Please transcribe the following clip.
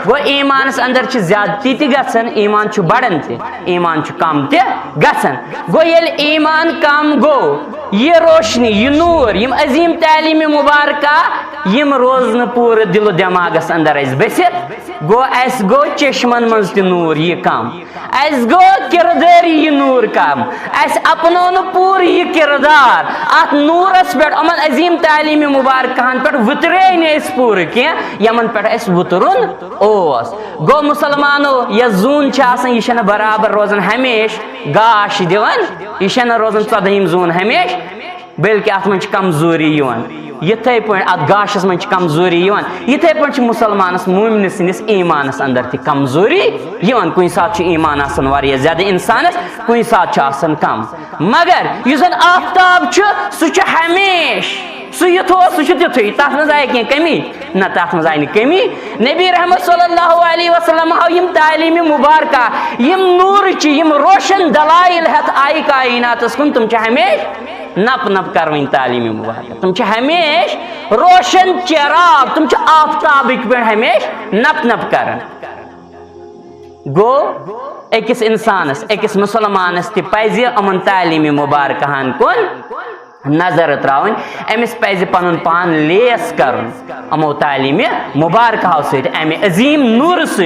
گو ایمانس اندر چھ زیادتی تی گژھان ایمان چھ بڑھان تی ایمان چھ کم تی گژھان گو یل ایمان کم گو یہ روشنی یہ نور یم عظیم تعلیم مبارکہ یم روزن پور دل و دماغس اندر اس بست گو اس گو چشمن منز تی نور یہ کم اس گو کرداری یہ نور کم اس اپنون پور یہ کردار ات نورس پہ امن عظیم تعلیم مبارکہن پہ وترے اس پور کی یمن پہ اس وترن اوس گو مسلمانو یہ زون آسان یہ برابر روزان ہمیش گاش دیوان یہ روزان 14 زون ہمیش بلکہ ات من کمزوری یوان یتھے پہ ات گاشس من کمزوری یوان یتھے پہ مسلمانس مومن سندس ایمانس اندر تہ کمزوری یوان کن سات ایمان آسان واریاہ زیادہ انسانس کن سات آسان کم مگر یس زن آفتاب سہ ہمیش سہ یتھو سہ تتھے تر مز آئی کی کمی نہ تر مز آئی کمی نبی رحمت صلی اللہ علیہ وسلم ہاو یم تعلیم مبارکہ یم نور یم روشن دلائل ہتھ آئی کائناتس کن تم ہمیش نپ نپ کروین تعلیم مبارکہ تم ہمیش روشن چراغ تم آفتابک پہ ہمیش نپ نپ کرن گو اکس انسانس اکس مسلمانس تہ پزِ امن تعلیم مبارکہن کن نظر تراؤن امس پزِ پنن پان لیس کرن امو تعلیم مبارکہ ست امہ عظیم نور ست